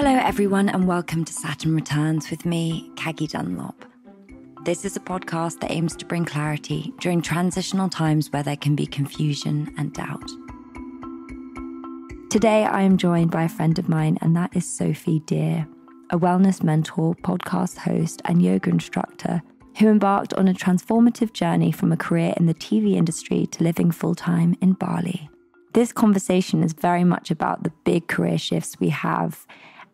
Hello everyone and welcome to Saturn Returns with me, Caggie Dunlop. This is a podcast that aims to bring clarity during transitional times where there can be confusion and doubt. Today I am joined by a friend of mine, and that is Sophie Dear, a wellness mentor, podcast host and yoga instructor who embarked on a transformative journey from a career in the TV industry to living full-time in Bali. This conversation is very much about the big career shifts we have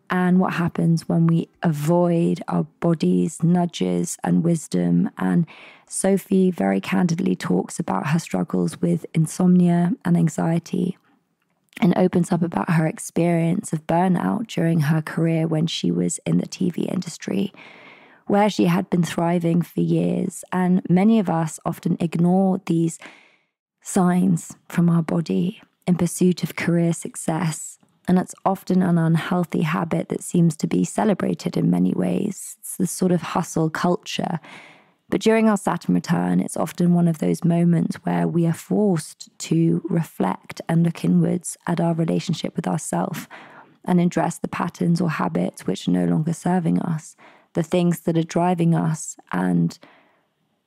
and what happens when we avoid our body's nudges and wisdom. And Sophie very candidly talks about her struggles with insomnia and anxiety and opens up about her experience of burnout during her career when she was in the TV industry, where she had been thriving for years. And many of us often ignore these signs from our body in pursuit of career success. And it's often an unhealthy habit that seems to be celebrated in many ways. It's this sort of hustle culture. But during our Saturn return, it's often one of those moments where we are forced to reflect and look inwards at our relationship with ourselves and address the patterns or habits which are no longer serving us, the things that are driving us, and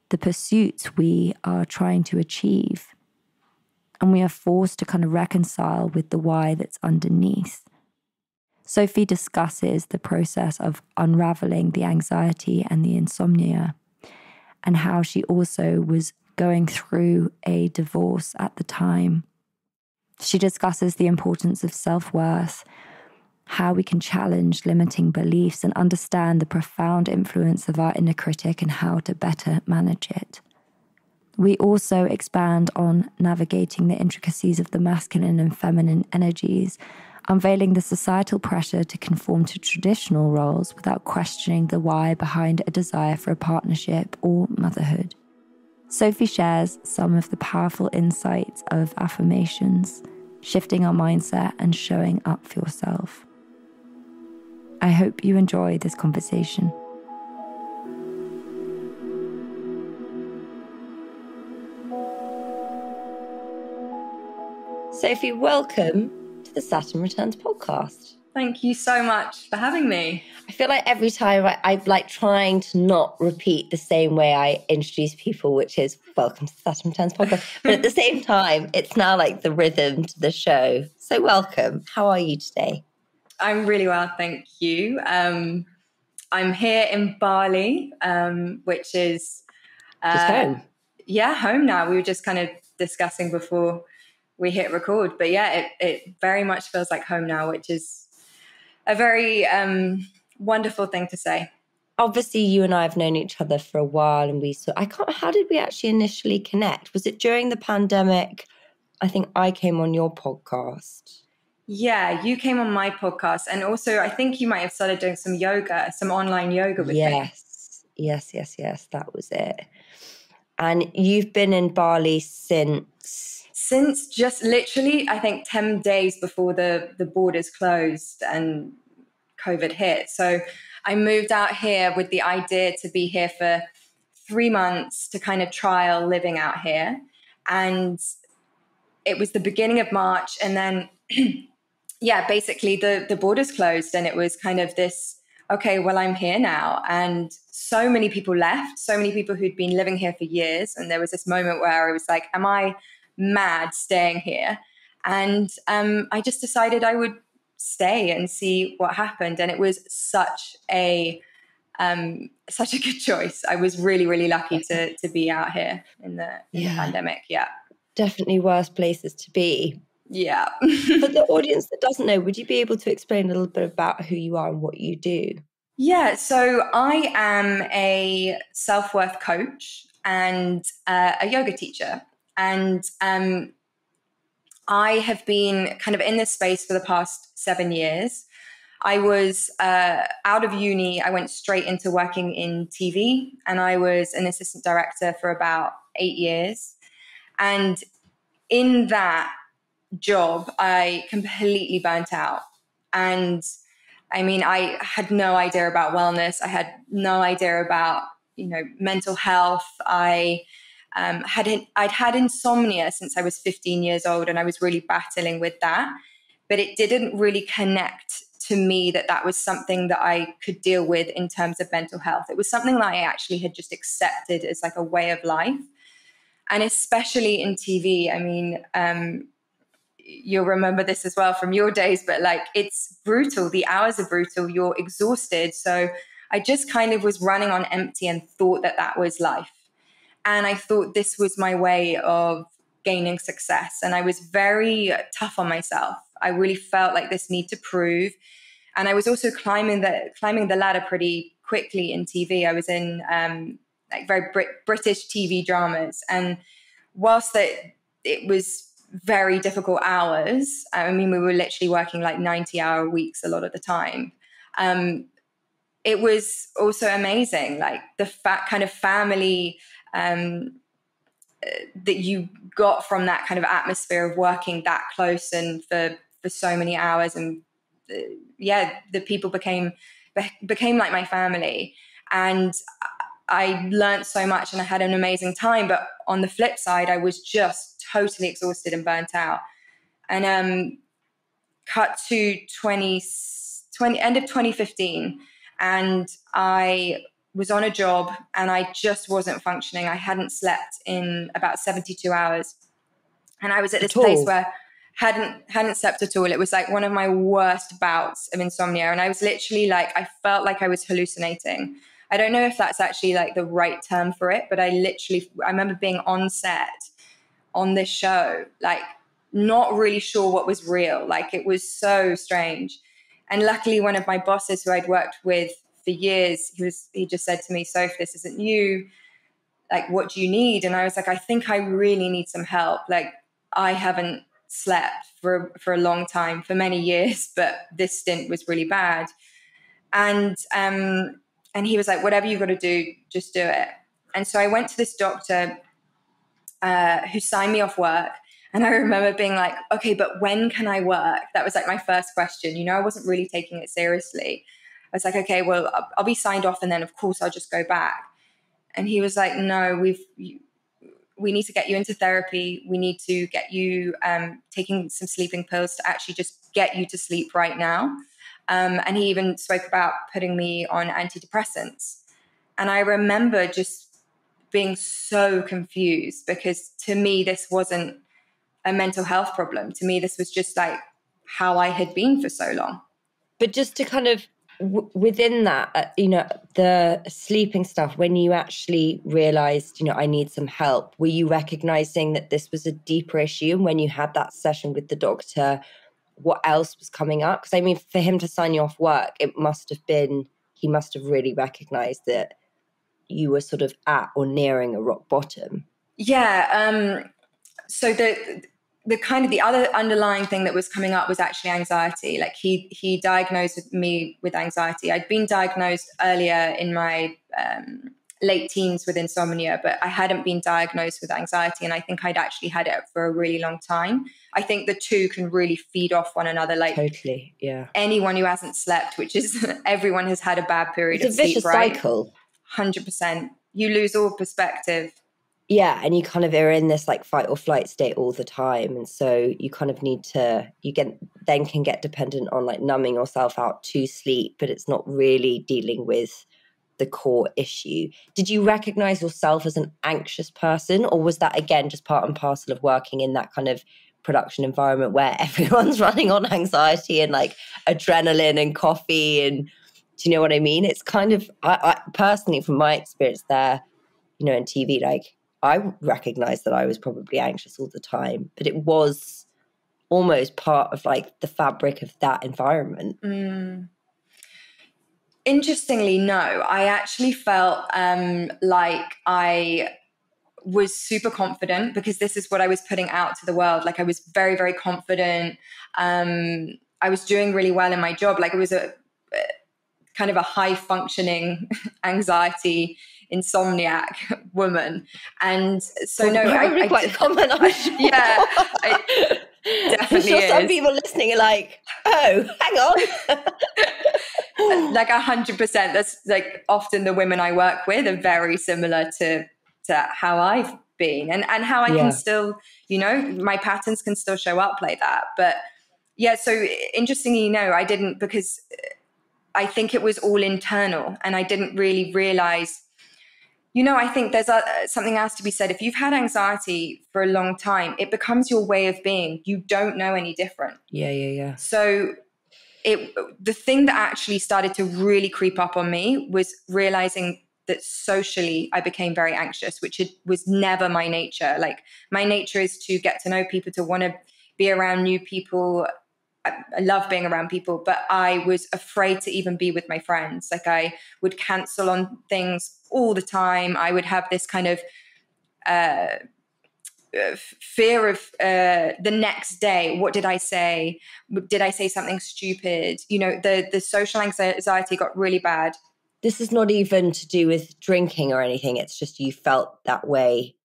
the pursuits we are trying to achieve. And we are forced to kind of reconcile with the why that's underneath. Sophie discusses the process of unraveling the anxiety and the insomnia, and how she also was going through a divorce at the time. She discusses the importance of self-worth, how we can challenge limiting beliefs and understand the profound influence of our inner critic and how to better manage it. We also expand on navigating the intricacies of the masculine and feminine energies, unveiling the societal pressure to conform to traditional roles without questioning the why behind a desire for a partnership or motherhood. Sophie shares some of the powerful insights of affirmations, shifting our mindset and showing up for yourself. I hope you enjoy this conversation. Sophie, welcome to the Saturn Returns podcast. Thank you so much for having me. I feel like every time I'm like trying to not repeat the same way I introduce people, which is welcome to the Saturn Returns podcast. But at the same time, it's now like the rhythm to the show. So welcome. How are you today? I'm really well, thank you. I'm here in Bali, which is... just home. Yeah, home now. We were just kind of discussing before we hit record. But yeah, it very much feels like home now, which is a very wonderful thing to say. Obviously, you and I have known each other for a while, and how did we actually initially connect? Was it during the pandemic? I think I came on your podcast. Yeah, you came on my podcast. And also, I think you might have started doing some yoga, some online yoga with me. Yes. That was it. And you've been in Bali since just literally, I think 10 days before the borders closed and COVID hit. So I moved out here with the idea to be here for 3 months to kind of trial living out here. And it was the beginning of March. And then, yeah, basically the borders closed, and it was kind of this, okay, well, I'm here now. And so many people left, so many people who'd been living here for years. And there was this moment where I was like, am I mad staying here? And I just decided I would stay and see what happened. And it was such a good choice. I was really, really lucky to be out here in the pandemic. Yeah. Definitely worse places to be. Yeah. For the audience that doesn't know, would you be able to explain a little bit about who you are and what you do? Yeah, so I am a self-worth coach and a yoga teacher. And I have been kind of in this space for the past 7 years. I was out of uni. I went straight into working in TV, and I was an assistant director for about 8 years. And in that job, I completely burnt out. And I mean, I had no idea about wellness. I had no idea about, mental health. I'd had insomnia since I was 15 years old, and I was really battling with that. But it didn't really connect to me that was something that I could deal with in terms of mental health. It was something that I actually had just accepted as like a way of life. And especially in TV, I mean, you'll remember this as well from your days, but like it's brutal. The hours are brutal. You're exhausted. So I just kind of was running on empty and thought that was life. And I thought this was my way of gaining success. And I was very tough on myself. I really felt like this need to prove. And I was also climbing the ladder pretty quickly in TV. I was in like very British TV dramas. And whilst it was very difficult hours, I mean, we were literally working like 90-hour weeks a lot of the time. It was also amazing, like the kind of family that you got from that kind of atmosphere of working that close and for so many hours. And the people became like my family. And I learned so much and I had an amazing time. But on the flip side, I was just totally exhausted and burnt out. And cut to end of 2015. And I was on a job and I just wasn't functioning. I hadn't slept in about 72 hours. And I was at this place where hadn't slept at all. It was like one of my worst bouts of insomnia. And I was literally like, I felt like I was hallucinating. I don't know if that's actually like the right term for it, but I remember being on set on this show, like not really sure what was real. Like it was so strange. And luckily one of my bosses who I'd worked with for years, he just said to me, Soph, this isn't you. Like, what do you need? And I was like, I think I really need some help. Like I haven't slept for a long time, for many years, but this stint was really bad. And he was like, whatever you've got to do, just do it. And so I went to this doctor who signed me off work. And I remember being like, okay, but when can I work? That was like my first question. You know, I wasn't really taking it seriously. I was like, okay, well, I'll be signed off and then of course I'll just go back. And he was like, no, we need to get you into therapy. We need to get you taking some sleeping pills to actually just get you to sleep right now. And he even spoke about putting me on antidepressants. And I remember just being so confused because to me, this wasn't a mental health problem. To me, this was just like how I had been for so long. But just to kind of within that, the sleeping stuff, when you actually realized, I need some help, were you recognizing that this was a deeper issue? And when you had that session with the doctor, what else was coming up? Because I mean, for him to sign you off work, he must have really recognized that you were sort of at or nearing a rock bottom. Yeah. So the kind of the other underlying thing that was coming up was actually anxiety. Like he diagnosed me with anxiety. I'd been diagnosed earlier in my late teens with insomnia, but I hadn't been diagnosed with anxiety. And I think I'd actually had it for a really long time. I think the two can really feed off one another. Like totally, yeah. Anyone who hasn't slept, which is everyone has had a bad period of sleep, right? It's a vicious cycle. 100%. You lose all perspective. Yeah, and you kind of are in this like fight or flight state all the time. And so you kind of need to, then can get dependent on like numbing yourself out to sleep, but it's not really dealing with the core issue. Did you recognize yourself as an anxious person, or was that again just part and parcel of working in that kind of production environment where everyone's running on anxiety and like adrenaline and coffee? And do you know what I mean? It's kind of, I personally, from my experience there, in TV, like I recognized that I was probably anxious all the time, but it was almost part of like the fabric of that environment. Interestingly, no. I actually felt like I was super confident because this is what I was putting out to the world. Like I was very, very confident. I was doing really well in my job. Like it was a kind of a high functioning anxiety insomniac woman. And so no, probably quite common. Yeah, definitely I'm sure some people listening are like, oh, hang on. Like 100%. That's like often the women I work with are very similar to how I've been and how I can still, my patterns can still show up like that. But Yeah, so interestingly, no, I didn't, because I think it was all internal and I didn't really realize, I think there's something else to be said. If you've had anxiety for a long time, it becomes your way of being. You don't know any different. Yeah. So the thing that actually started to really creep up on me was realizing that socially I became very anxious, which was never my nature. Like, my nature is to get to know people, to want to be around new people. I love being around people, but I was afraid to even be with my friends. Like, I would cancel on things all the time. I would have this kind of fear of the next day. What did I say? Did I say something stupid? The social anxiety got really bad. This is not even to do with drinking or anything. It's just you felt that way,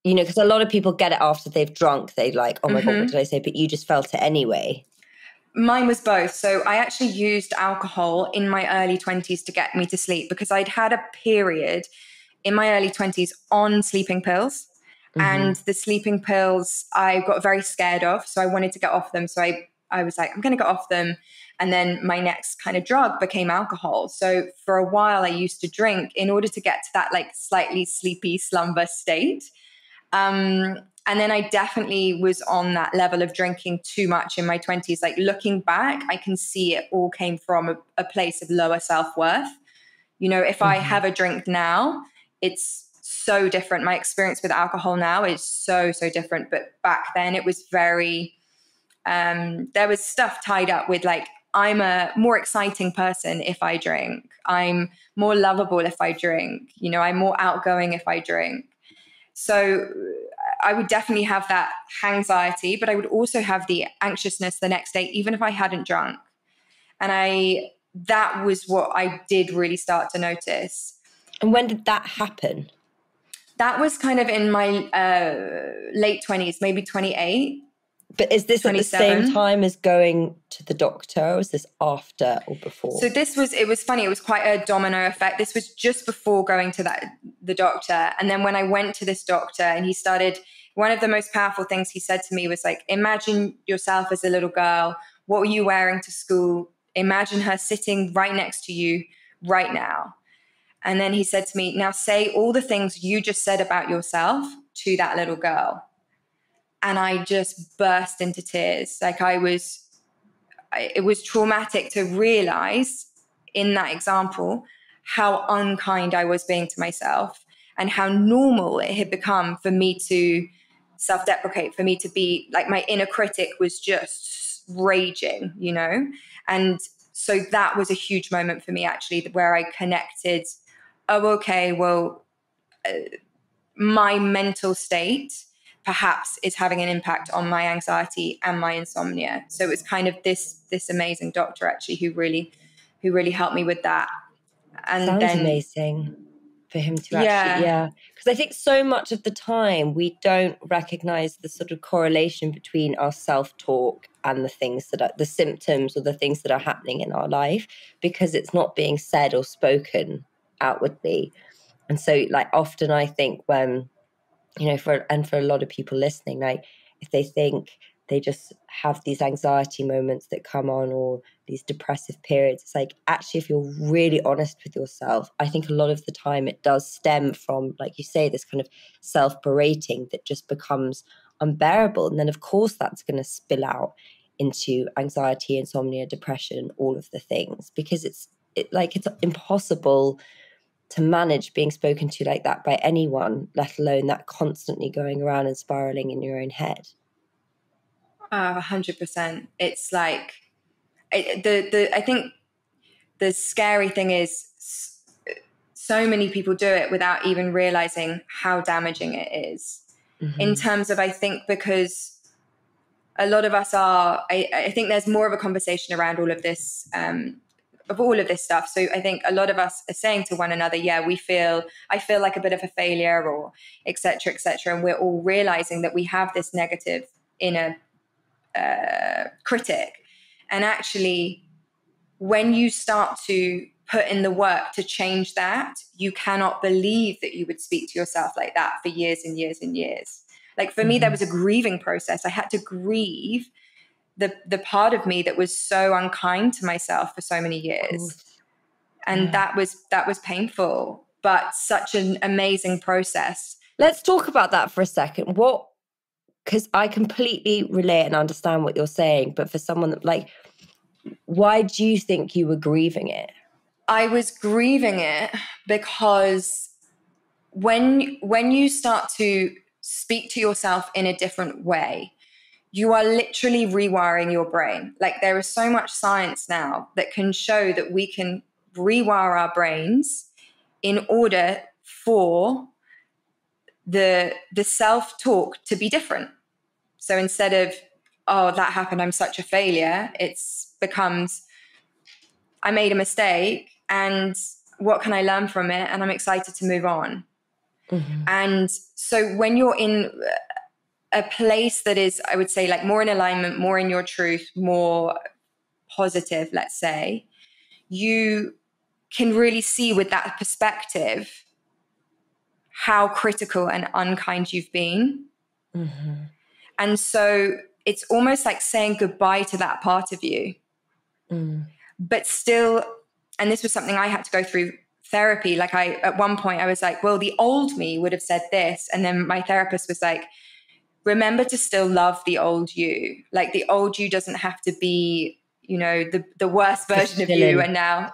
because a lot of people get it after they've drunk. They like, oh my God, what did I say? But you just felt it anyway. Mine was both. So I actually used alcohol in my early 20s to get me to sleep, because I'd had a period in my early 20s on sleeping pills. And the sleeping pills I got very scared of. So I wanted to get off them. So I was like, I'm going to get off them. And then my next kind of drug became alcohol. So for a while I used to drink in order to get to that like slightly sleepy slumber state. And then I definitely was on that level of drinking too much in my 20s. Like, looking back, I can see it all came from a place of lower self-worth. If I have a drink now, it's so different. My experience with alcohol now is so, so different. But back then it was very, there was stuff tied up with like, I'm a more exciting person if I drink. I'm more lovable if I drink. I'm more outgoing if I drink. So I would definitely have that anxiety, but I would also have the anxiousness the next day, even if I hadn't drunk. And that was what I did really start to notice. And when did that happen? That was kind of in my late 20s, maybe 28. But is this 27. At the same time as going to the doctor, or is this after or before? So it was funny. It was quite a domino effect. This was just before going to the doctor. And then when I went to this doctor and he started, one of the most powerful things he said to me was like, imagine yourself as a little girl. What were you wearing to school? Imagine her sitting right next to you right now. And then he said to me, now say all the things you just said about yourself to that little girl. And I just burst into tears. Like, it was traumatic to realize in that example how unkind I was being to myself and how normal it had become for me to self-deprecate, for me to be like, my inner critic was just raging, And so that was a huge moment for me, actually, where I connected, my mental state perhaps is having an impact on my anxiety and my insomnia. So it was kind of this amazing doctor actually who really helped me with that. And sounds then amazing for him to actually, because I think so much of the time we don't recognize the sort of correlation between our self-talk and the things that are the symptoms or the things that are happening in our life, because it's not being said or spoken outwardly. And so like often I think when, for a lot of people listening, like if they think they just have these anxiety moments that come on or these depressive periods, it's like, actually, if you're really honest with yourself, I think a lot of the time it does stem from, like you say, this kind of self-berating that just becomes unbearable. And then of course that's going to spill out into anxiety, insomnia, depression, all of the things, because it's impossible to manage being spoken to like that by anyone, let alone that constantly going around and spiraling in your own head. 100%. It's like, I think the scary thing is so many people do it without even realizing how damaging it is. In terms of, I think, because a lot of us I think there's more of a conversation around all of this, of all of this stuff. So I think a lot of us are saying to one another, I feel like a bit of a failure, or et cetera, and we're all realizing that we have this negative inner critic. And actually, when you start to put in the work to change that, you cannot believe that you would speak to yourself like that for years and years and years. Like for me, there was a grieving process. I had to grieve the part of me that was so unkind to myself for so many years. And that was painful, but such an amazing process. Let's talk about that for a second. Because I completely relate and understand what you're saying, but for someone that, like, why do you think you were grieving it? I was grieving it because when you start to speak to yourself in a different way, you are literally rewiring your brain. Like, there is so much science now that can show that we can rewire our brains in order for the self-talk to be different. So instead of, oh, that happened, I'm such a failure, it's becomes, I made a mistake and what can I learn from it? And I'm excited to move on. Mm-hmm. And so when you're in a place that is, I would say, like more in alignment, more in your truth, more positive, let's say, you can really see with that perspective how critical and unkind you've been. Mm-hmm. And so it's almost like saying goodbye to that part of you. But still, and this was something I had to go through therapy. Like, at one point I was like, well, the old me would have said this. And then my therapist was like, remember to still love the old you. Like, the old you doesn't have to be, you know, the worst version of you. And now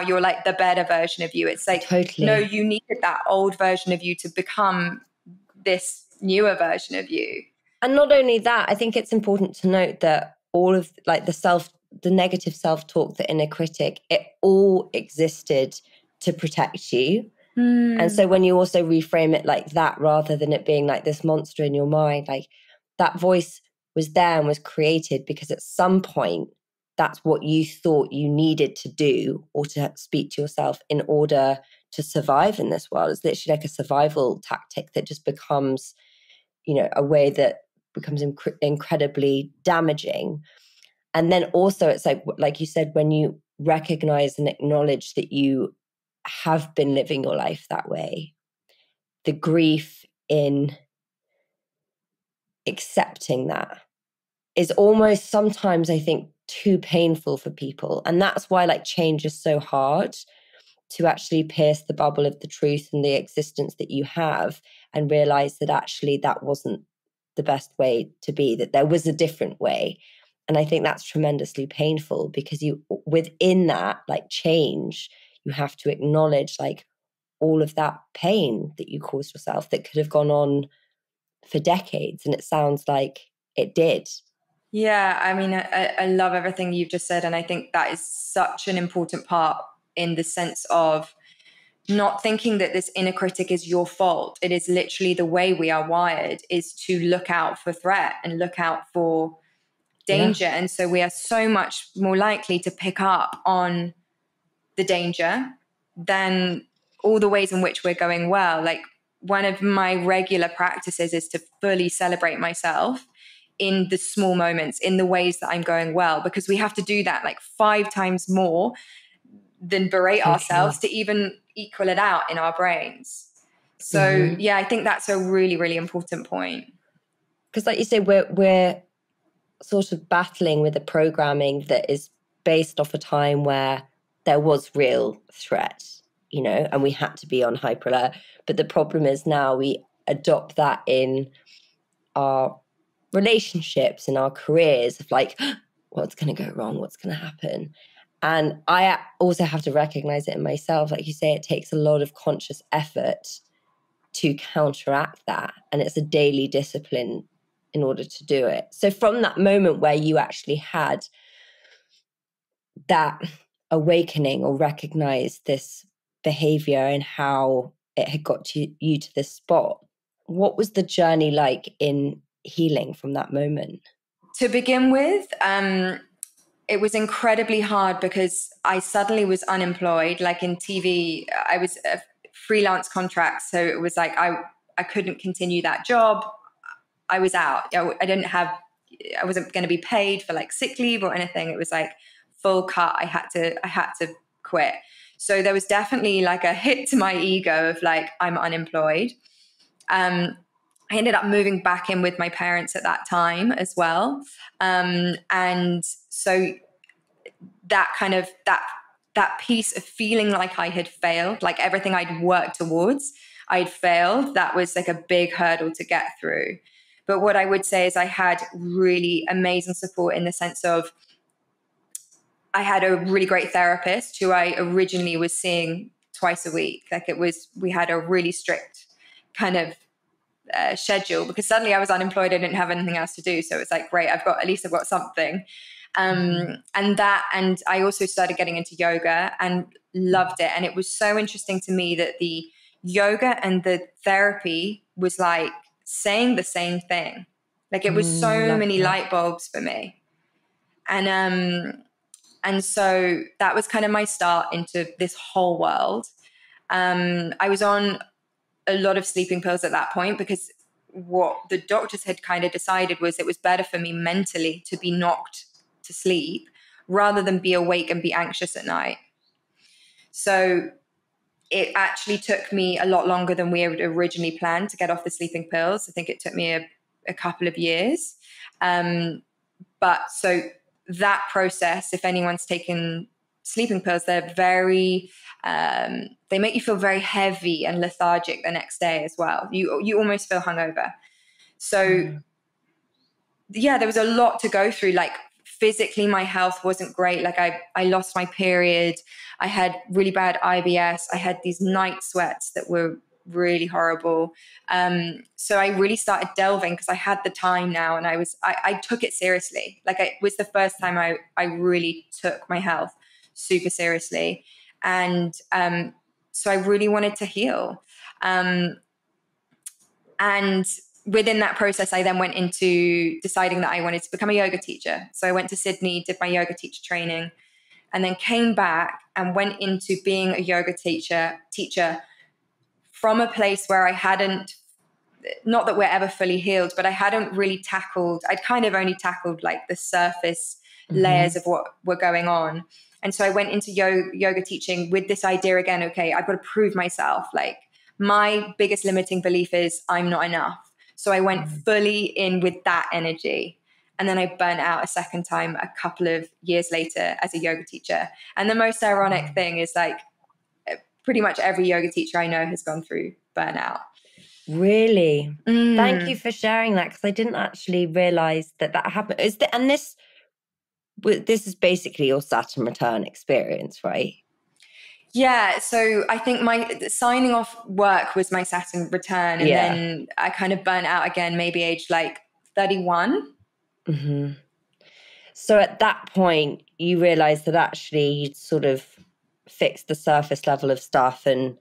you're like the better version of you. It's like, totally. No, you needed that old version of you to become this newer version of you. And not only that, I think it's important to note that all of, like, the negative self-talk, the inner critic, it all existed to protect you. And so when you also reframe it like that, rather than it being like this monster in your mind, like, that voice was there and was created because at some point that's what you thought you needed to do, or to speak to yourself in order to survive in this world. It's literally like a survival tactic that just becomes, you know, a way that becomes incredibly damaging. And then also it's like you said, when you recognize and acknowledge that you have been living your life that way, the grief in accepting that is almost sometimes, I think, too painful for people. And that's why, like, change is so hard, to actually pierce the bubble of the truth and the existence that you have and realize that actually that wasn't the best way to be, that there was a different way. And I think that's tremendously painful, because you, within that, like, change, you have to acknowledge, like, all of that pain that you caused yourself that could have gone on for decades. And it sounds like it did. Yeah, I mean, I love everything you've just said. And I think that is such an important part, in the sense of not thinking that this inner critic is your fault. It is literally the way we are wired, is to look out for threat and look out for danger. Yeah. And so we are so much more likely to pick up on the danger than all the ways in which we're going well. Like, one of my regular practices is to fully celebrate myself in the small moments, in the ways that I'm going well, because we have to do that like 5 times more than berate ourselves to even equal it out in our brains. So yeah, I think that's a really, really important point. Because like you say, we're sort of battling with a programming that is based off a time where there was real threat, you know, and we had to be on hyper alert. But the problem is now we adopt that in our relationships, in our careers, of like, what's going to go wrong? What's going to happen? And I also have to recognize it in myself. Like you say, it takes a lot of conscious effort to counteract that. And it's a daily discipline in order to do it. So from that moment where you actually had that awakening or recognized this behavior and how it had got you to this spot, what was the journey like in healing from that moment? To begin with, it was incredibly hard because I suddenly was unemployed. Like in TV, I was a freelance contract. So it was like I couldn't continue that job. I was out. I wasn't going to be paid for like sick leave or anything. It was like full cut. I had to quit. So there was definitely like a hit to my ego of like, I'm unemployed. I ended up moving back in with my parents at that time as well. And so that kind of, that piece of feeling like I had failed, like everything I'd worked towards, I'd failed. That was like a big hurdle to get through. But what I would say is I had really amazing support in the sense of I had a really great therapist who I originally was seeing twice a week. Like we had a really strict kind of schedule because suddenly I was unemployed. I didn't have anything else to do. So it's like, great, at least I've got something. And I also started getting into yoga and loved it. And it was so interesting to me that the yoga and the therapy was like saying the same thing. Like it was so many light bulbs for me. And so that was kind of my start into this whole world. I was on a lot of sleeping pills at that point because what the doctors had kind of decided was it was better for me mentally to be knocked to sleep rather than be awake and be anxious at night. So it actually took me a lot longer than we had originally planned to get off the sleeping pills. I think it took me a couple of years. But so that process, if anyone's taken sleeping pills, they're very, they make you feel very heavy and lethargic the next day as well. You almost feel hungover. So yeah, there was a lot to go through. Like physically, my health wasn't great. Like I lost my period. I had really bad IBS. I had these night sweats that were really horrible. So I really started delving because I had the time now and I took it seriously. Like it was the first time I really took my health super seriously. And so I really wanted to heal. And within that process, I then went into deciding that I wanted to become a yoga teacher. So I went to Sydney, did my yoga teacher training, and then came back and went into being a yoga teacher from a place where I hadn't, not that we're ever fully healed, but I hadn't really I'd kind of only tackled like the surface layers of what were going on. And so I went into yoga teaching with this idea again, okay, I've got to prove myself. Like my biggest limiting belief is I'm not enough. So I went fully in with that energy. And then I burnt out a second time a couple of years later as a yoga teacher. And the most ironic thing is like pretty much every yoga teacher I know has gone through burnout. Really? Thank you for sharing that because I didn't actually realize that happened. This is basically your Saturn Return experience, right? Yeah, so I think my signing off work was my Saturn Return, and then I kind of burnt out again, maybe age like 31. So at that point, you realized that actually you'd sort of fixed the surface level of stuff and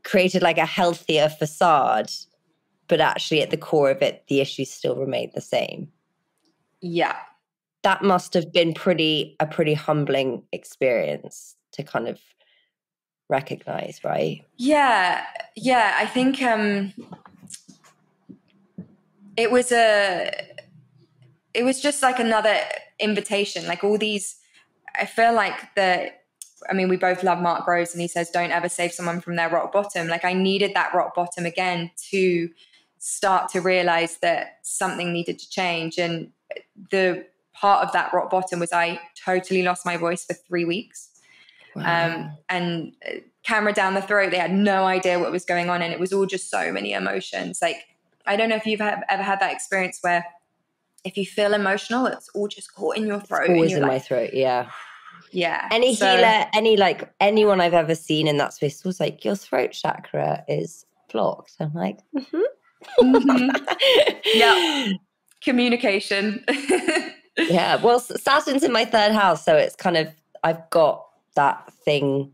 created like a healthier facade, but actually at the core of it, the issues still remained the same. Yeah. That must have been a pretty humbling experience to kind of recognize, right? Yeah. I think it was just like another invitation. Like all these, I feel like we both love Mark Groves, and he says, don't ever save someone from their rock bottom. Like I needed that rock bottom again to start to realize that something needed to change. And the part of that rock bottom was I totally lost my voice for 3 weeks. Wow. And camera down the throat, they had no idea what was going on. And it was all just so many emotions. Like, I don't know if you've ever had that experience where if you feel emotional, it's all just caught in your throat. It's always in my throat, yeah. Yeah. Any healer, anyone I've ever seen in that space was like, your throat chakra is blocked. I'm like, Yeah. Communication. Yeah. Well, Saturn's in my third house, so it's kind of, I've got that thing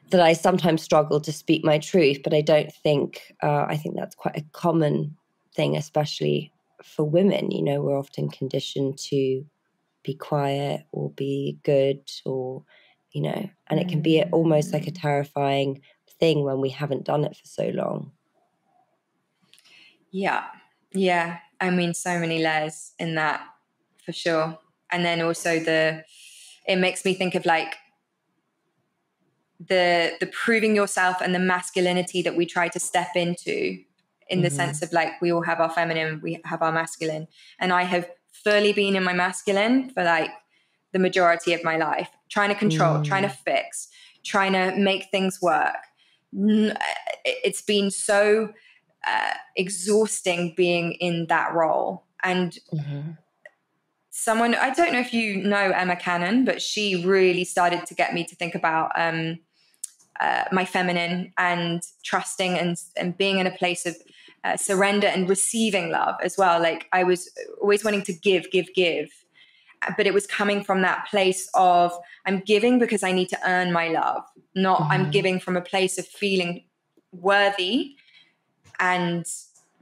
that I sometimes struggle to speak my truth, but I don't think, I think that's quite a common thing, especially for women. You know, we're often conditioned to be quiet or be good or, you know, and it can be almost like a terrifying thing when we haven't done it for so long. Yeah. I mean, so many layers in that for sure. And then also it makes me think of like the proving yourself and the masculinity that we try to step into in the sense of like, we all have our feminine, we have our masculine. And I have fully been in my masculine for like the majority of my life, trying to control, trying to fix, trying to make things work. It's been so exhausting being in that role. And someone, I don't know if you know Emma Cannon, but she really started to get me to think about my feminine and trusting and being in a place of surrender and receiving love as well. Like I was always wanting to give, but it was coming from that place of I'm giving because I need to earn my love, not I'm giving from a place of feeling worthy and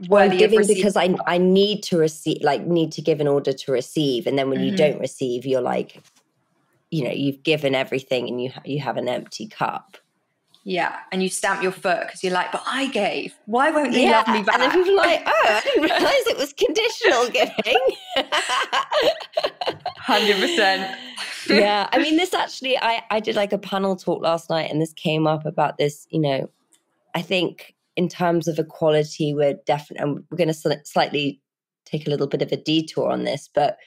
worthy giving of receiving. because I need to receive, like need to give in order to receive. And then when you don't receive, you're like, you know, you've given everything and you have an empty cup. Yeah. And you stamp your foot because you're like, but I gave. Why won't they love me back? And then people are like, oh, I didn't realize it was conditional giving. 100%. Yeah. I mean, this actually, I did like a panel talk last night and this came up about this, you know, I think in terms of equality, we're definitely, and we're going to slightly take a little bit of a detour on this, but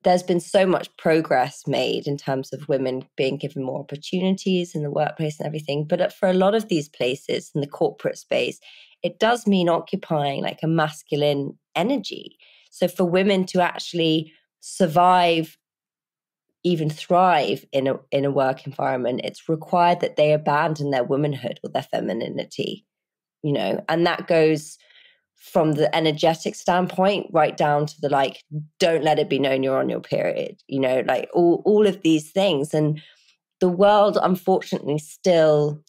there's been so much progress made in terms of women being given more opportunities in the workplace and everything. But for a lot of these places in the corporate space, it does mean occupying like a masculine energy. So for women to actually survive, even thrive in a work environment, it's required that they abandon their womanhood or their femininity, you know, and that goes from the energetic standpoint right down to the like, don't let it be known you're on your period, you know, like all of these things. And the world, unfortunately, still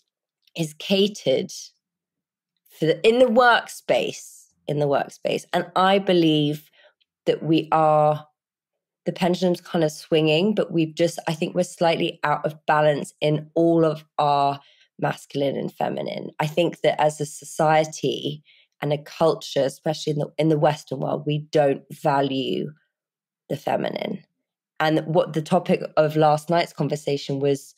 is catered for in the workspace. And I believe that the pendulum's kind of swinging, but I think we're slightly out of balance in all of our masculine and feminine. I think that as a society and a culture, especially in the Western world, we don't value the feminine. And what the topic of last night's conversation was,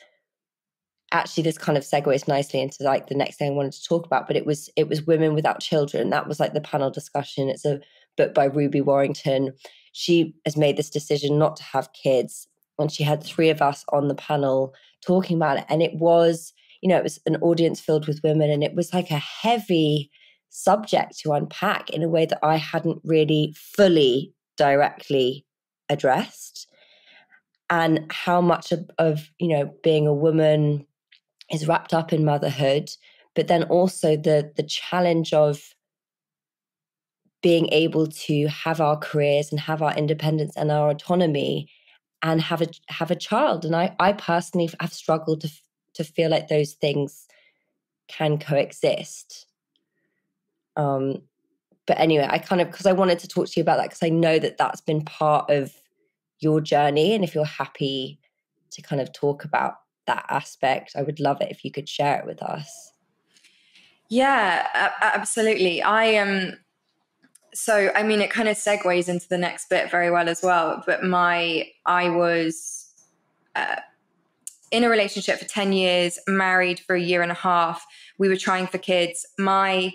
actually this kind of segues nicely into like the next thing I wanted to talk about, but it was women without children. That was like the panel discussion. It's a book by Ruby Warrington. She has made this decision not to have kids, and she had 3 of us on the panel talking about it. And it was, you know, it was an audience filled with women, and it was like a heavy subject to unpack in a way that I hadn't really fully directly addressed. And how much of you know, being a woman is wrapped up in motherhood, but then also the challenge of being able to have our careers and have our independence and our autonomy and have a child. And I personally have struggled to feel like those things can coexist. But anyway, because I wanted to talk to you about that, because I know that that's been part of your journey. And if you're happy to kind of talk about that aspect, I would love it if you could share it with us. Yeah, absolutely. So, I mean, it kind of segues into the next bit very well as well. But I was in a relationship for 10 years, married for 1.5 years. We were trying for kids. My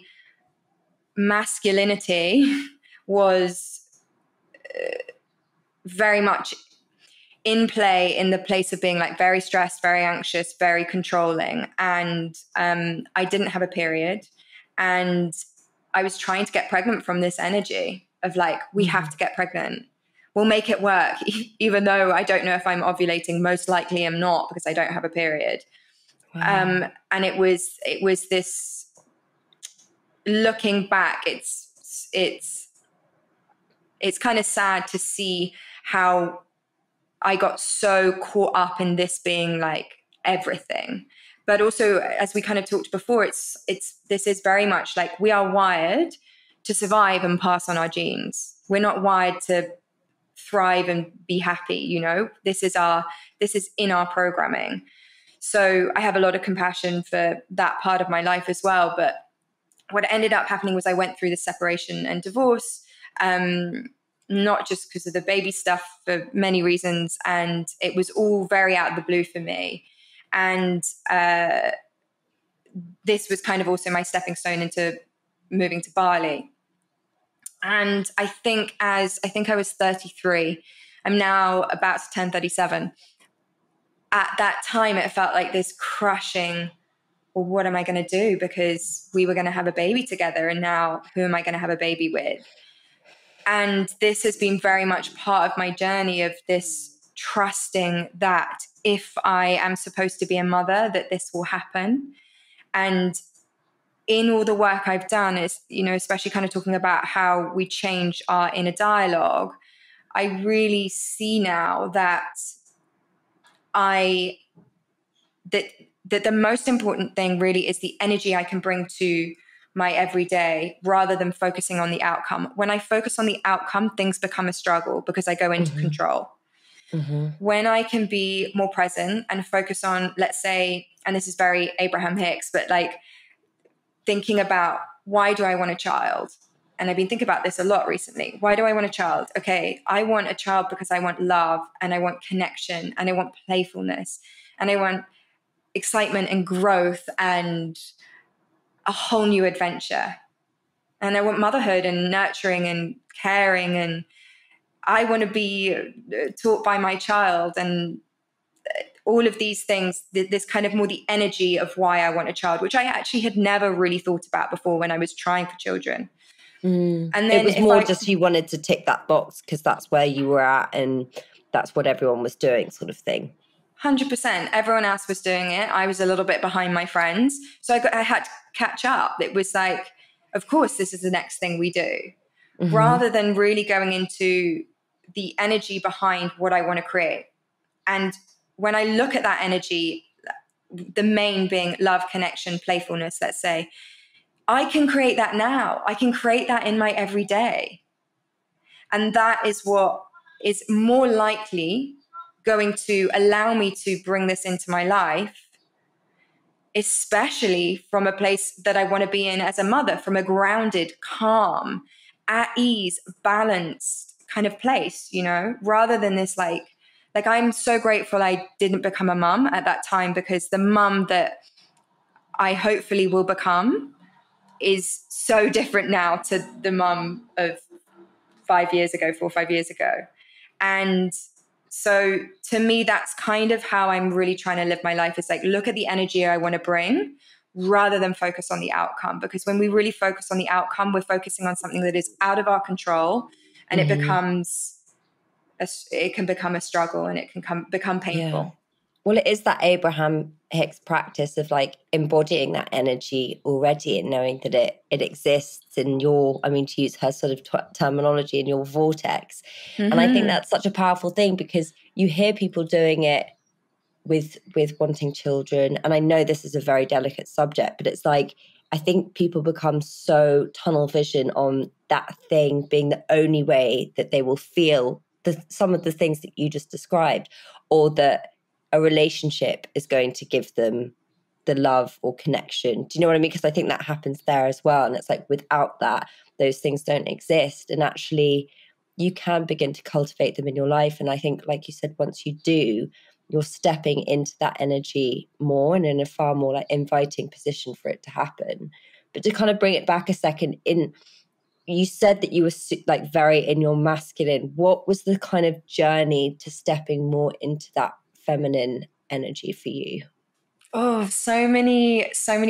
masculinity was very much in play, in the place of being like very stressed, very anxious, very controlling. And I didn't have a period. And I was trying to get pregnant from this energy of like, we have to get pregnant. We'll make it work. Even though I don't know if I'm ovulating, most likely I'm not, because I don't have a period. Wow. And it was this, looking back, it's kind of sad to see how I got so caught up in this being like everything. But also, as we kind of talked before, this is very much like we are wired to survive and pass on our genes. We're not wired to thrive and be happy, you know? This is in our programming. So I have a lot of compassion for that part of my life as well. But what ended up happening was I went through the separation and divorce, not just because of the baby stuff, for many reasons. And it was all very out of the blue for me. And this was kind of also my stepping stone into moving to Bali. And I think I was 33. I'm now about to turn 37. At that time, it felt like this crushing, well, what am I going to do? Because we were going to have a baby together. And now who am I going to have a baby with? And this has been very much part of my journey of this trusting that if I am supposed to be a mother, that this will happen. And in all the work I've done is, especially kind of talking about how we change our inner dialogue, I really see now that that the most important thing really is the energy I can bring to my everyday rather than focusing on the outcome. When I focus on the outcome, things become a struggle because I go into control. When I can be more present and focus on, let's say, and this is very Abraham Hicks, but like thinking about, why do I want a child? And I've been thinking about this a lot recently. Why do I want a child? Okay, I want a child because I want love and I want connection and I want playfulness and I want excitement and growth and a whole new adventure. And I want motherhood and nurturing and caring, and I want to be taught by my child and all of these things, this kind of more the energy of why I want a child, which I actually had never really thought about before when I was trying for children. And then it was more just you wanted to tick that box because that's where you were at and that's what everyone was doing, sort of thing. 100%. Everyone else was doing it. I was a little bit behind my friends. So I had to catch up. It was like, of course, this is the next thing we do. Rather than really going into the energy behind what I want to create. And when I look at that energy, the main being love, connection, playfulness, let's say, I can create that now. I can create that in my everyday. And that is what is more likely going to allow me to bring this into my life, especially from a place that I want to be in as a mother, from a grounded, calm, at ease, balanced kind of place, rather than this like I'm so grateful I didn't become a mum at that time, because the mum that I hopefully will become is so different now to the mum of 4 or 5 years ago. And so to me, that's kind of how I'm really trying to live my life. It's like, look at the energy I want to bring rather than focus on the outcome. Because when we really focus on the outcome, we're focusing on something that is out of our control, and it can become a struggle, and it can become painful. Yeah. Well, it is that Abraham Hicks practice of like embodying that energy already and knowing that it exists in your, to use her sort of terminology, in your vortex. And I think that's such a powerful thing, because you hear people doing it with wanting children. And I know this is a very delicate subject, but it's like, I think people become so tunnel vision on that thing being the only way that they will feel some of the things that you just described, or that a relationship is going to give them the love or connection. Do you know what I mean? Because I think that happens there as well. And it's like, without that, those things don't exist. And actually, you can begin to cultivate them in your life. And I think, like you said, once you do, you're stepping into that energy more and in a far more like inviting position for it to happen. But to kind of bring it back a second, you said that you were like very in your masculine. What was the kind of journey to stepping more into that feminine energy for you? Oh, so many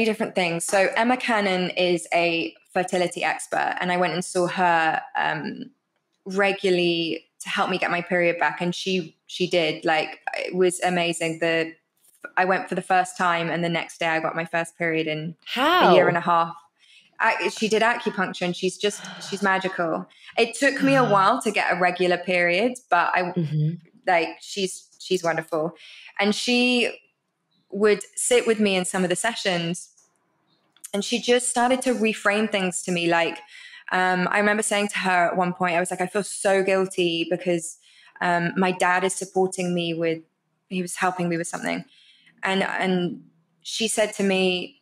different things. So Emma Cannon is a fertility expert, and I went and saw her regularly to help me get my period back. And she did, like, it was amazing. I went for the first time, and the next day I got my first period in a year and a half. She did acupuncture, and she's magical. It took me a while to get a regular period, but she's wonderful. And she would sit with me in some of the sessions, and she just started to reframe things to me. Like, I remember saying to her at one point, I was like, I feel so guilty because my dad is supporting me he was helping me with something. And she said to me,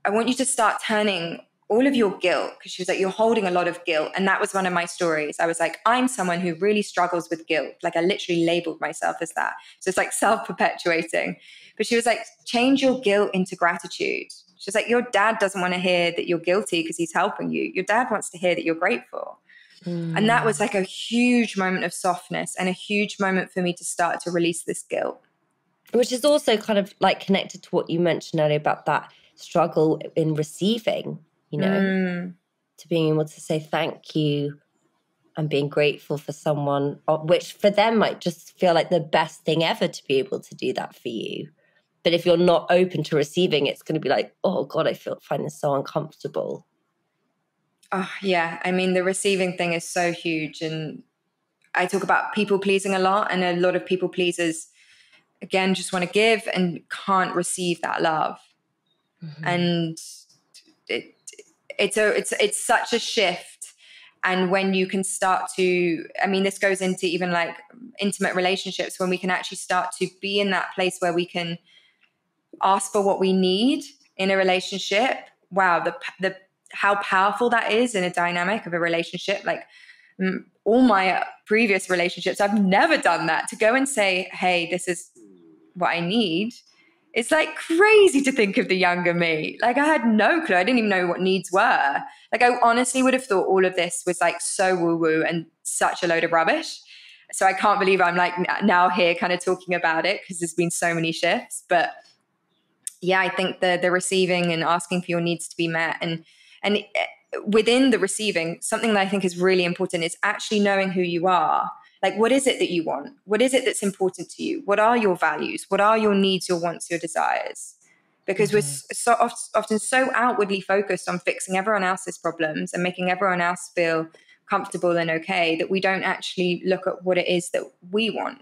I want you to start turning all of your guilt, because she was like, you're holding a lot of guilt. And that was one of my stories. I was like, I'm someone who really struggles with guilt. Like, I literally labeled myself as that. So it's like self-perpetuating. But she was like, change your guilt into gratitude. She's like, your dad doesn't want to hear that you're guilty because he's helping you. Your dad wants to hear that you're grateful. And that was like a huge moment of softness and a huge moment for me to start to release this guilt. Which is also kind of like connected to what you mentioned earlier about that struggle in receiving, you know, to being able to say thank you and being grateful for someone, which for them might just feel like the best thing ever to be able to do that for you. But if you're not open to receiving, it's going to be like, oh God, find this so uncomfortable. Oh, yeah. I mean, the receiving thing is so huge. And I talk about people pleasing a lot, and a lot of people pleasers, again, just want to give and can't receive that love. And it's such a shift. And when you can start to, I mean, this goes into even like intimate relationships, when we can actually start to be in that place where we can ask for what we need in a relationship. Wow, the how powerful that is in a dynamic of a relationship. Like all my previous relationships, I've never done that. To go and say, hey, this is what I need. It's like crazy to think of the younger me. Like I had no clue. I didn't even know what needs were. Like I honestly would have thought all of this was like so woo-woo and such a load of rubbish. So I can't believe I'm like now here kind of talking about it, because there's been so many shifts. But yeah, I think the receiving and asking for your needs to be met, and within the receiving, something that I think is really important is actually knowing who you are. Like, what is it that you want? What is it that's important to you? What are your values? What are your needs, your wants, your desires? Because we're so often so outwardly focused on fixing everyone else's problems and making everyone else feel comfortable and okay, that we don't actually look at what it is that we want.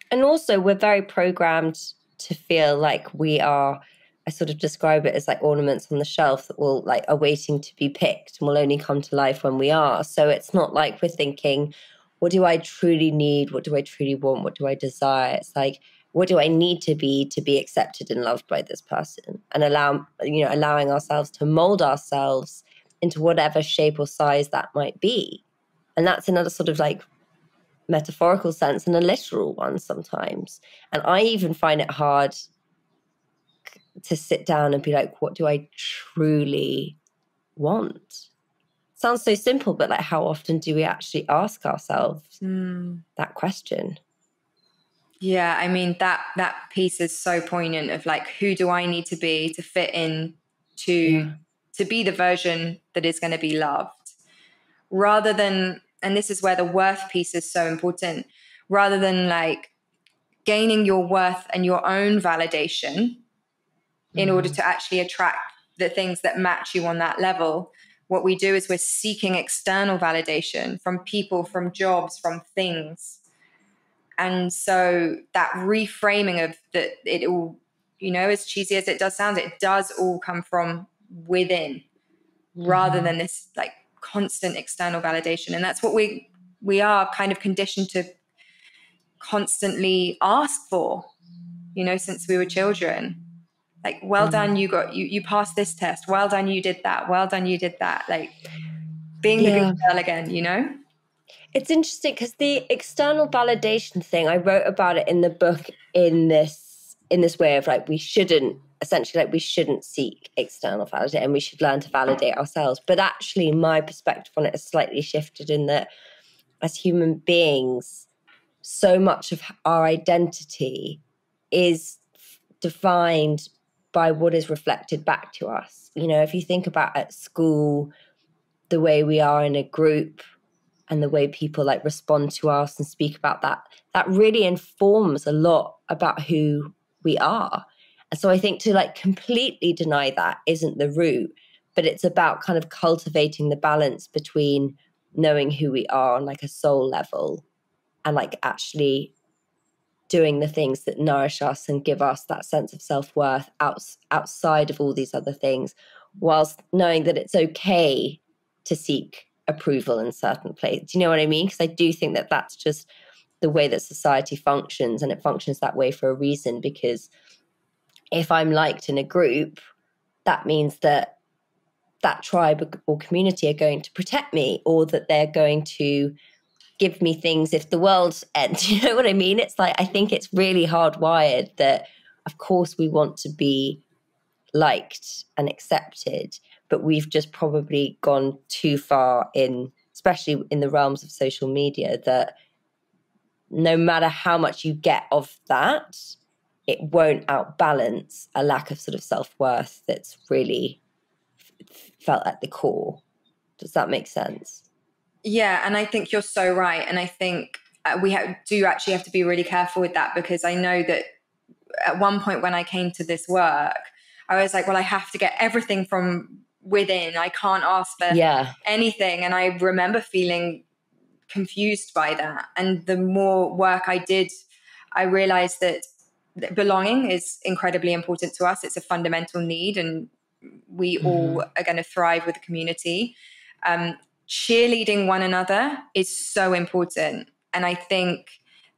And also we're very programmed to feel like we are, I sort of describe it as like ornaments on the shelf that will like are waiting to be picked and will only come to life when we are. So it's not like we're thinking, what do I truly need? What do I truly want? What do I desire? It's like, what do I need to be accepted and loved by this person? And allowing ourselves to mold ourselves into whatever shape or size that might be. And that's another sort of like metaphorical sense and a literal one sometimes. And I even find it hard to sit down and be like, what do I truly want? Sounds so simple, but like how often do we actually ask ourselves that question? Yeah, I mean, that piece is so poignant of like, who do I need to be to fit in to be the version that is going to be loved, rather than, and this is where the worth piece is so important, rather than like gaining your worth and your own validation in order to actually attract the things that match you on that level. What we do is we're seeking external validation from people, from jobs, from things. And so that reframing of that, it all, you know, as cheesy as it does sound, it does all come from within, rather than this like constant external validation. And that's what we are kind of conditioned to constantly ask for, you know, since we were children. Like, well done, you passed this test. Well done, you did that. Well done, you did that. Like being the good girl again, you know? It's interesting because the external validation thing, I wrote about it in the book in this way of like, we shouldn't seek external validation and we should learn to validate ourselves. But actually my perspective on it has slightly shifted in that as human beings, so much of our identity is defined by what is reflected back to us. You know, if you think about at school, the way we are in a group and the way people like respond to us and speak about that really informs a lot about who we are. And so I think to like completely deny that isn't the route, but it's about kind of cultivating the balance between knowing who we are on like a soul level and like actually doing the things that nourish us and give us that sense of self-worth outside of all these other things, whilst knowing that it's okay to seek approval in certain places. Do you know what I mean? Because I do think that that's just the way that society functions, and it functions that way for a reason, because if I'm liked in a group, that means that that tribe or community are going to protect me, or that they're going to give me things if the world ends. You know what I mean? It's like, I think it's really hardwired that, of course, we want to be liked and accepted, but we've just probably gone too far in, especially in the realms of social media, that no matter how much you get of that, it won't outbalance a lack of sort of self-worth that's really felt at the core. Does that make sense? Yeah, and I think you're so right. And I think we do actually have to be really careful with that, because I know that at one point when I came to this work, I was like, well, I have to get everything from within. I can't ask for anything. And I remember feeling confused by that. And the more work I did, I realized that belonging is incredibly important to us. It's a fundamental need, and we all are going to thrive with the community. Cheerleading one another is so important. And I think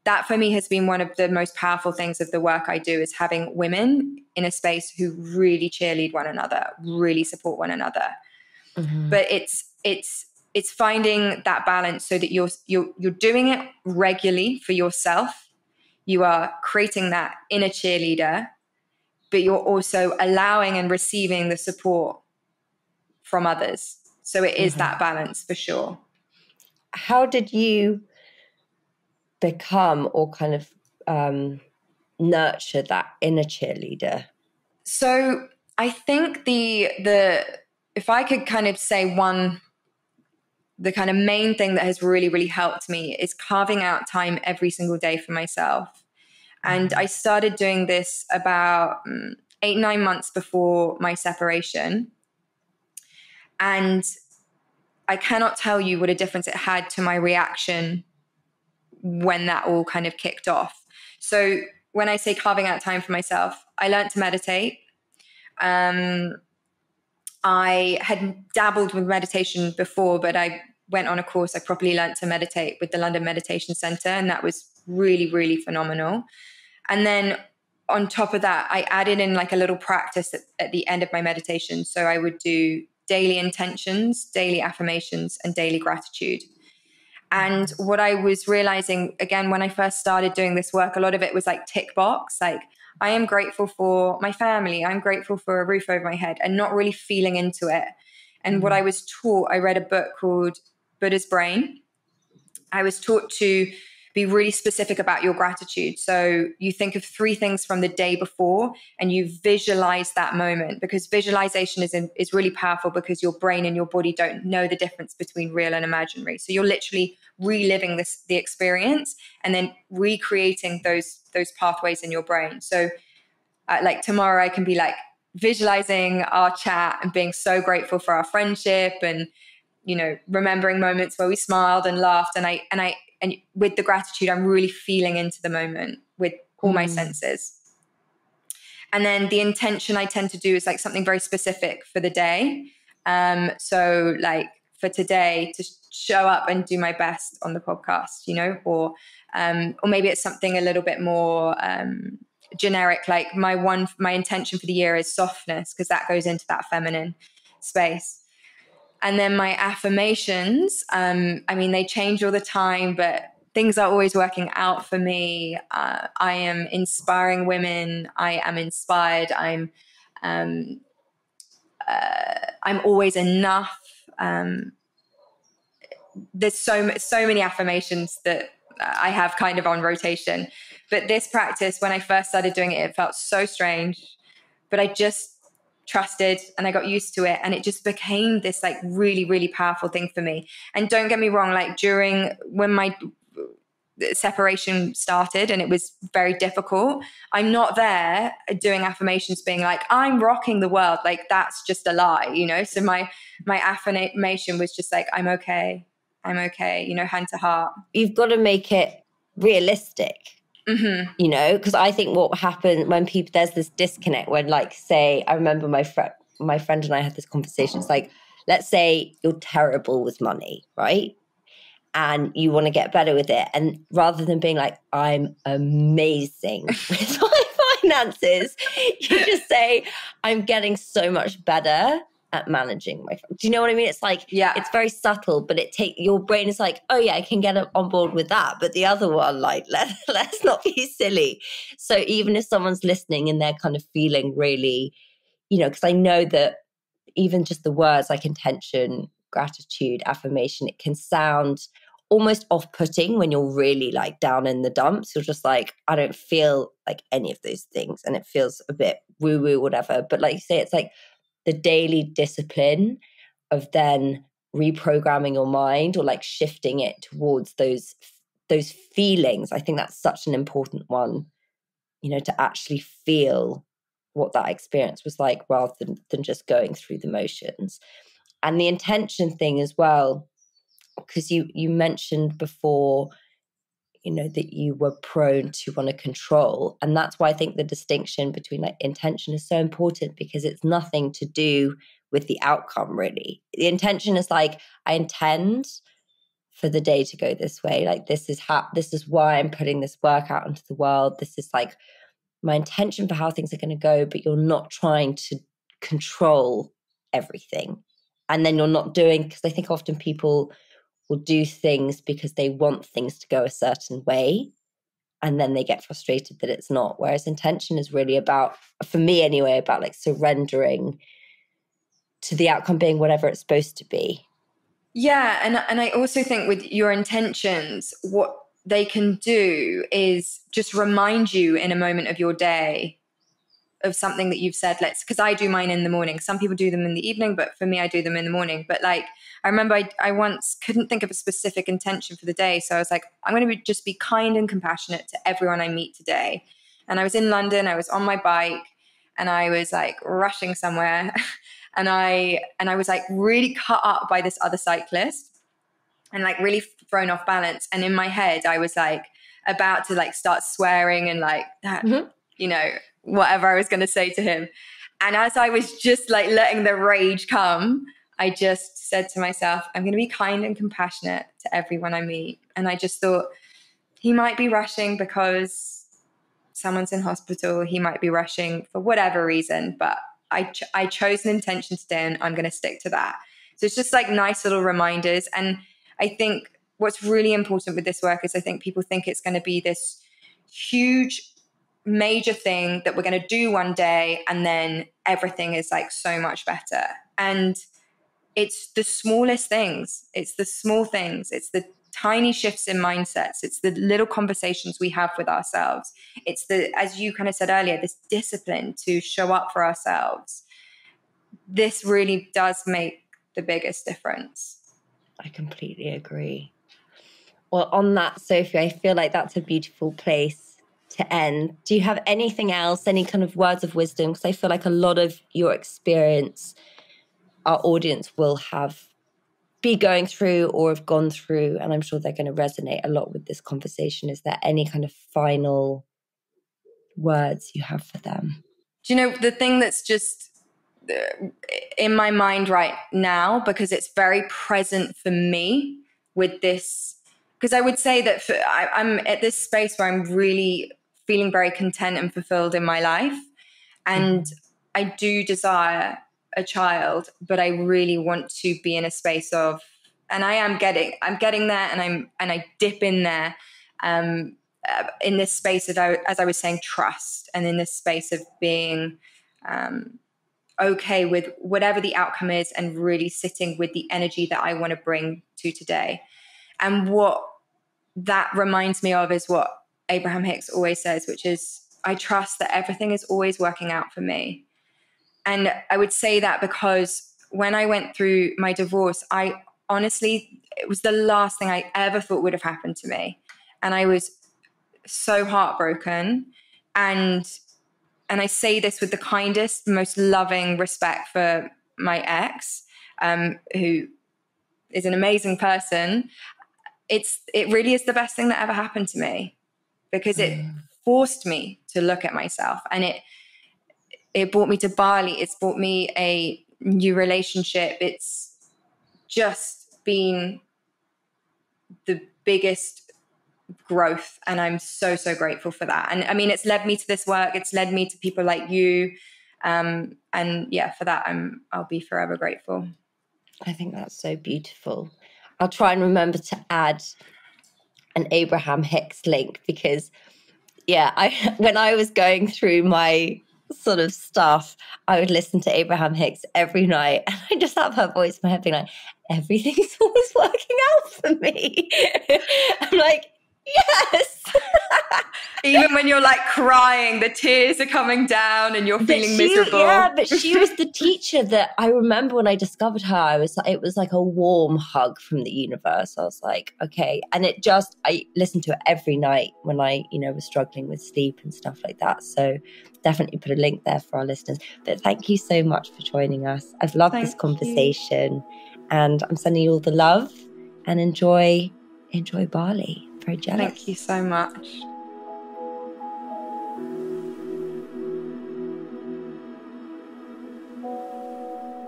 that for me has been one of the most powerful things of the work I do, is having women in a space who really cheerlead one another, really support one another. But it's finding that balance so that you're doing it regularly for yourself. You are creating that inner cheerleader, but you're also allowing and receiving the support from others. So it is that balance for sure. How did you become or kind of nurture that inner cheerleader? So I think the if I could kind of say the kind of main thing that has really, really helped me is carving out time every single day for myself. And I started doing this about 8-9 months before my separation. And I cannot tell you what a difference it had to my reaction when that all kind of kicked off. So when I say carving out time for myself, I learned to meditate. I had dabbled with meditation before, but I went on a course. I properly learned to meditate with the London Meditation Centre, and that was really, really phenomenal. And then on top of that, I added in like a little practice at the end of my meditation. So I would do daily intentions, daily affirmations, and daily gratitude. And what I was realizing, again, when I first started doing this work, a lot of it was like tick box, like I am grateful for my family, I'm grateful for a roof over my head, and not really feeling into it. And what I was taught, I read a book called Buddha's Brain. I was taught to be really specific about your gratitude. So you think of 3 things from the day before and you visualize that moment, because visualization is really powerful, because your brain and your body don't know the difference between real and imaginary. So you're literally reliving the experience and then recreating those pathways in your brain. So like tomorrow I can be like visualizing our chat and being so grateful for our friendship, and remembering moments where we smiled and laughed, and with the gratitude, I'm really feeling into the moment with all my senses. And then the intention I tend to do is like something very specific for the day. So like for today, to show up and do my best on the podcast, or maybe it's something a little bit more generic. Like my intention for the year is softness, because that goes into that feminine space. And then my affirmations, they change all the time, but things are always working out for me. I am inspiring women. I am inspired. I'm always enough. There's so many affirmations that I have kind of on rotation. But this practice, when I first started doing it, it felt so strange, but I just trusted and I got used to it, and it just became this like really, really powerful thing for me. And don't get me wrong, like when my separation started and it was very difficult, I'm not there doing affirmations being like, I'm rocking the world. Like that's just a lie, So my affirmation was just like, I'm okay, hand to heart. You've got to make it realistic. Because I think what happens when there's this disconnect when, like, say, I remember my friend and I had this conversation. It's like, let's say you're terrible with money, right? And you want to get better with it. And rather than being like, I'm amazing with my finances, you just say, I'm getting so much better at managing my phone. Do you know what I mean? It's like, It's very subtle, but your brain is like, oh yeah, I can get on board with that. But the other one, like, let's not be silly. So even if someone's listening and they're kind of feeling really, because I know that even just the words like intention, gratitude, affirmation, it can sound almost off-putting when you're really like down in the dumps. You're just like, I don't feel like any of those things, and it feels a bit woo-woo, whatever. But like you say, it's like the daily discipline of then reprogramming your mind or like shifting it towards those feelings. I think that's such an important one, to actually feel what that experience was like rather than just going through the motions. And the intention thing as well, because you mentioned before, that you were prone to want to control. And that's why I think the distinction between like intention is so important, because it's nothing to do with the outcome, really. The intention is like, I intend for the day to go this way. Like, this is why I'm putting this work out into the world. This is like my intention for how things are going to go, but you're not trying to control everything. And then you're not doing, because I think often people will do things because they want things to go a certain way, and then they get frustrated that it's not. Whereas intention is really about, for me anyway, about like surrendering to the outcome being whatever it's supposed to be. Yeah, and I also think with your intentions, what they can do is just remind you in a moment of your day of something that you've said. Because I do mine in the morning. Some people do them in the evening, but for me, I do them in the morning. But like, I remember I once couldn't think of a specific intention for the day. So I was like, I'm going to just be kind and compassionate to everyone I meet today. And I was in London, I was on my bike, and I was like rushing somewhere. and I was like really cut up by this other cyclist and like really thrown off balance. And in my head, I was like about to like start swearing and like that, whatever I was going to say to him. And as I was just like letting the rage come, I just said to myself, I'm going to be kind and compassionate to everyone I meet. And I just thought, he might be rushing because someone's in hospital. He might be rushing for whatever reason, but I chose an intention today, and I'm going to stick to that. So it's just like nice little reminders. And I think what's really important with this work is I think people think it's going to be this huge major thing that we're going to do one day, and then everything is like so much better. And it's the smallest things. It's the small things. It's the tiny shifts in mindsets. It's the little conversations we have with ourselves. It's the, as you kind of said earlier, this discipline to show up for ourselves. This really does make the biggest difference. I completely agree. Well, on that, Sophie, I feel like that's a beautiful place to end. Do you have anything else, any kind of words of wisdom? Because I feel like a lot of your experience, our audience will be going through or have gone through, and I'm sure they're going to resonate a lot with this conversation. Is there any kind of final words you have for them? Do you know, the thing that's just in my mind right now, because it's very present for me with this, because I would say that I'm at this space where I'm really feeling very content and fulfilled in my life. And I do desire a child, but I really want to be in a space of, and I'm getting there, and I dip in there, in this space of, as I was saying, trust, and in this space of being okay with whatever the outcome is, and really sitting with the energy that I want to bring to today. And what that reminds me of is what Abraham Hicks always says, which is, I trust that everything is always working out for me. And I would say that because when I went through my divorce, I honestly, it was the last thing I ever thought would have happened to me. And I was so heartbroken. And I say this with the kindest, most loving respect for my ex, who is an amazing person. It really is the best thing that ever happened to me, because it forced me to look at myself, and it brought me to Bali. It's brought me a new relationship. It's just been the biggest growth, and I'm so, so grateful for that. And I mean, it's led me to this work. It's led me to people like you. And yeah, for that, I'll be forever grateful. I think that's so beautiful. I'll try and remember to add an Abraham Hicks link, because when I was going through my sort of stuff, I would listen to Abraham Hicks every night, and I just have her voice in my head being like, everything's always working out for me. I'm like, yes. Even when you're like crying, the tears are coming down and you're feeling miserable. Yeah, but she was the teacher that I remember when I discovered her. It was like a warm hug from the universe. I was like, okay. And I listened to it every night when I, was struggling with sleep and stuff like that. So definitely put a link there for our listeners. But thank you so much for joining us. I've loved this conversation, and I'm sending you all the love, and enjoy Bali. Very jealous. Thank you so much.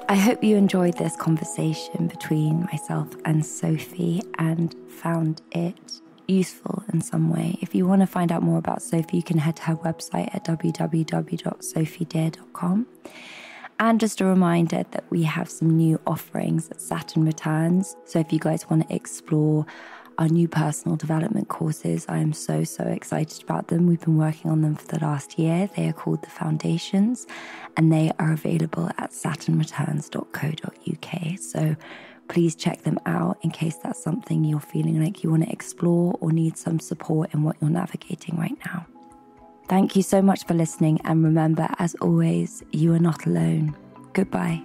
I hope you enjoyed this conversation between myself and Sophie and found it useful in some way. If you want to find out more about Sophie, you can head to her website at www.sophiedear.com. And just a reminder that we have some new offerings at Saturn Returns. So if you guys want to explore our new personal development courses, I am so excited about them. We've been working on them for the last year. They are called The Foundations, and they are available at saturnreturns.co.uk. So please check them out in case that's something you're feeling like you want to explore or need some support in what you're navigating right now. Thank you so much for listening, and remember, as always, you are not alone. Goodbye.